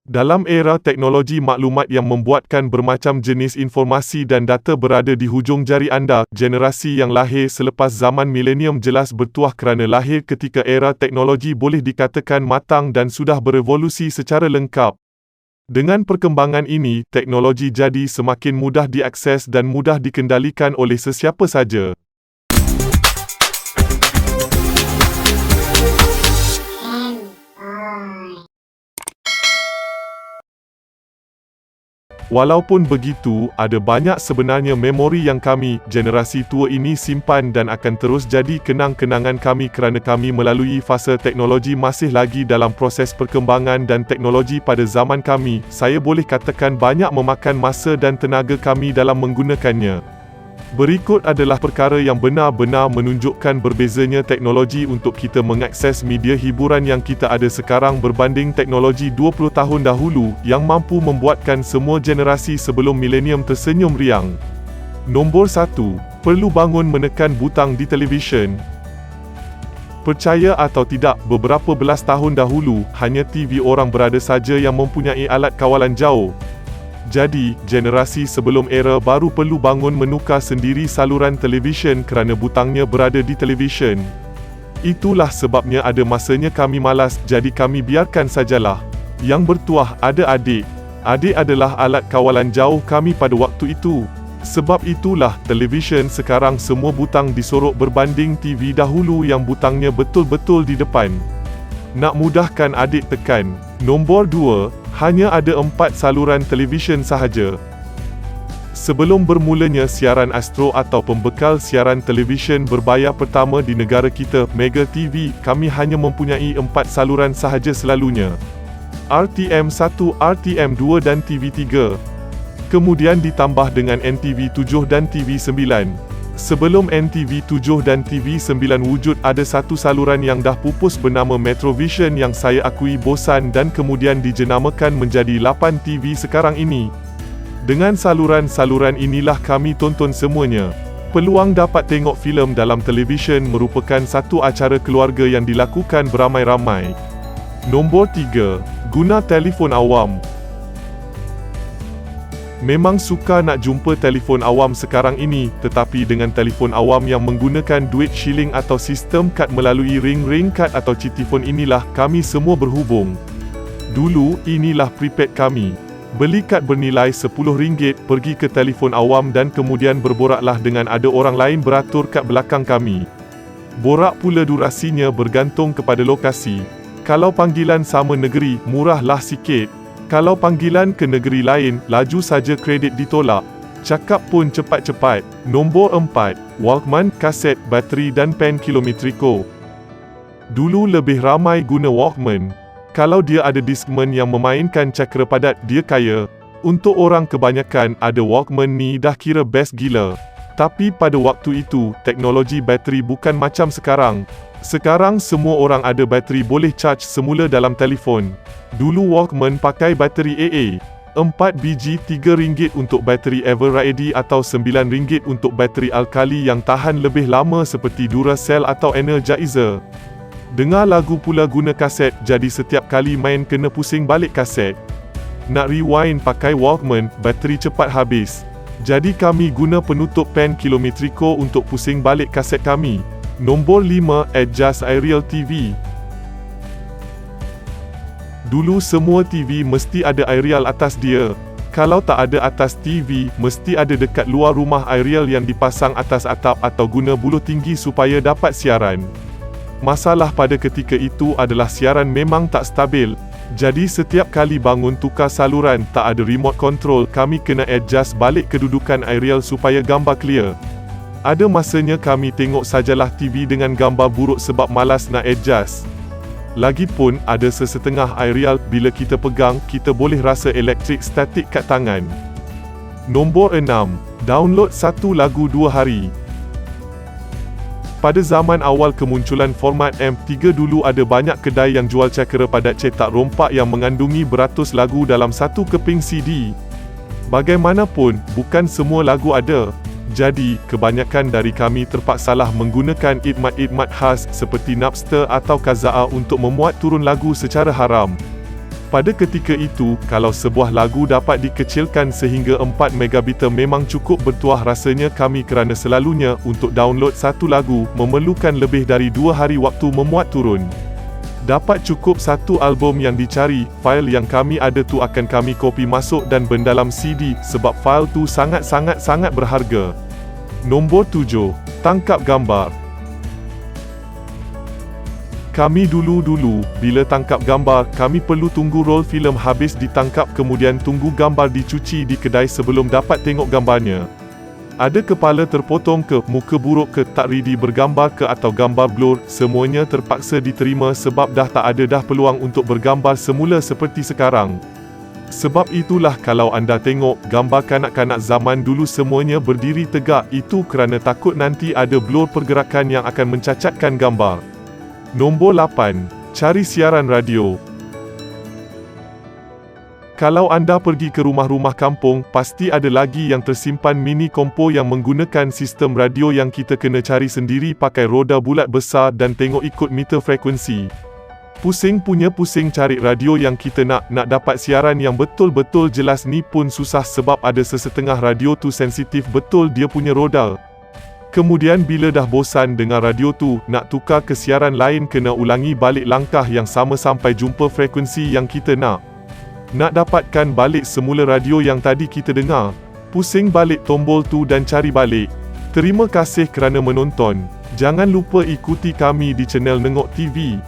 Dalam era teknologi maklumat yang membuatkan bermacam jenis informasi dan data berada di hujung jari anda, generasi yang lahir selepas zaman milenium jelas bertuah kerana lahir ketika era teknologi boleh dikatakan matang dan sudah berevolusi secara lengkap. Dengan perkembangan ini, teknologi jadi semakin mudah diakses dan mudah dikendalikan oleh sesiapa saja. Walaupun begitu, ada banyak sebenarnya memori yang kami, generasi tua ini simpan dan akan terus jadi kenang-kenangan kami kerana kami melalui fasa teknologi masih lagi dalam proses perkembangan dan teknologi pada zaman kami, saya boleh katakan banyak memakan masa dan tenaga kami dalam menggunakannya. Berikut adalah perkara yang benar-benar menunjukkan berbezanya teknologi untuk kita mengakses media hiburan yang kita ada sekarang berbanding teknologi 20 tahun dahulu yang mampu membuatkan semua generasi sebelum milenium tersenyum riang. Nombor 1. Perlu bangun menekan butang di televisyen. Percaya atau tidak, beberapa belas tahun dahulu, hanya TV orang berada saja yang mempunyai alat kawalan jauh. Jadi, generasi sebelum era baru perlu bangun menukar sendiri saluran televisyen kerana butangnya berada di televisyen. Itulah sebabnya ada masanya kami malas, jadi kami biarkan sajalah. Yang bertuah ada adik. Adik adalah alat kawalan jauh kami pada waktu itu. Sebab itulah, televisyen sekarang semua butang disorok berbanding TV dahulu yang butangnya betul-betul di depan. Nak mudahkan adik tekan. Nombor 2. Hanya ada 4 saluran televisyen sahaja. Sebelum bermulanya siaran Astro atau pembekal siaran televisyen berbayar pertama di negara kita, Mega TV, kami hanya mempunyai 4 saluran sahaja selalunya. RTM1, RTM2 dan TV3. Kemudian ditambah dengan NTV7 dan TV9. Sebelum NTV7 dan TV9 wujud, ada satu saluran yang dah pupus bernama Metrovision yang saya akui bosan dan kemudian dijenamakan menjadi 8 TV sekarang ini. Dengan saluran-saluran inilah kami tonton semuanya. Peluang dapat tengok filem dalam televisyen merupakan satu acara keluarga yang dilakukan beramai-ramai. Nombor 3. Guna telefon awam. Memang suka nak jumpa telefon awam sekarang ini, tetapi dengan telefon awam yang menggunakan duit shilling atau sistem kad melalui ring kad atau citifon inilah kami semua berhubung. Dulu, inilah prepaid kami. Beli kad bernilai RM10, pergi ke telefon awam dan kemudian berboraklah dengan ada orang lain beratur kat belakang kami. Borak pula durasinya bergantung kepada lokasi. Kalau panggilan sama negeri, murahlah sikit. Kalau panggilan ke negeri lain, laju saja kredit ditolak. Cakap pun cepat-cepat. Nombor 4. Walkman, kaset, bateri dan pen kilometriko. Dulu lebih ramai guna Walkman. Kalau dia ada Discman yang memainkan cakra padat, dia kaya. Untuk orang kebanyakan, ada Walkman ni dah kira best gila. Tapi pada waktu itu, teknologi bateri bukan macam sekarang. Sekarang semua orang ada bateri boleh charge semula dalam telefon. Dulu Walkman pakai bateri AA. 4 biji RM3 untuk bateri Everready atau RM9 untuk bateri alkali yang tahan lebih lama seperti Duracell atau Energizer. Dengar lagu pula guna kaset, jadi setiap kali main kena pusing balik kaset. Nak rewind pakai Walkman, bateri cepat habis. Jadi kami guna penutup pen kilometriko untuk pusing balik kaset kami. Nombor 5. Adjust Aerial TV. Dulu semua TV mesti ada aerial atas dia. Kalau tak ada atas TV, mesti ada dekat luar rumah aerial yang dipasang atas atap atau guna buluh tinggi supaya dapat siaran. Masalah pada ketika itu adalah siaran memang tak stabil. Jadi setiap kali bangun tukar saluran, tak ada remote control, kami kena adjust balik kedudukan aerial supaya gambar clear. Ada masanya kami tengok sajalah TV dengan gambar buruk sebab malas nak adjust. Lagipun, ada sesetengah aerial, bila kita pegang, kita boleh rasa elektrik statik kat tangan. Nombor 6. Download satu lagu 2 hari. Pada zaman awal kemunculan format MP3 dulu ada banyak kedai yang jual cakera padat cetak rompak yang mengandungi beratus lagu dalam satu keping CD. Bagaimanapun, bukan semua lagu ada. Jadi, kebanyakan dari kami terpaksalah menggunakan idmat-idmat khas seperti Napster atau Kazaa untuk memuat turun lagu secara haram. Pada ketika itu, kalau sebuah lagu dapat dikecilkan sehingga 4 megabit memang cukup bertuah rasanya kami kerana selalunya untuk download satu lagu memerlukan lebih dari 2 hari waktu memuat turun. Dapat cukup satu album yang dicari, fail yang kami ada tu akan kami copy masuk dan bendalam CD sebab fail tu sangat berharga. Nombor 7. Tangkap gambar. Kami dulu, bila tangkap gambar, kami perlu tunggu roll filem habis ditangkap kemudian tunggu gambar dicuci di kedai sebelum dapat tengok gambarnya. Ada kepala terpotong ke, muka buruk ke, tak ready bergambar ke atau gambar blur, semuanya terpaksa diterima sebab dah tak ada peluang untuk bergambar semula seperti sekarang. Sebab itulah kalau anda tengok gambar kanak-kanak zaman dulu semuanya berdiri tegak, itu kerana takut nanti ada blur pergerakan yang akan mencacatkan gambar. Nombor 8. Cari siaran radio. Kalau anda pergi ke rumah-rumah kampung, pasti ada lagi yang tersimpan mini kompo yang menggunakan sistem radio yang kita kena cari sendiri pakai roda bulat besar dan tengok ikut meter frekuensi. Pusing cari radio yang kita nak dapat siaran yang betul-betul jelas ni pun susah sebab ada sesetengah radio tu sensitif betul dia punya roda. Kemudian bila dah bosan dengan radio tu, nak tukar ke siaran lain kena ulangi balik langkah yang sama sampai jumpa frekuensi yang kita nak. Nak dapatkan balik semula radio yang tadi kita dengar, pusing balik tombol tu dan cari balik. Terima kasih kerana menonton. Jangan lupa ikuti kami di channel Nengok TV.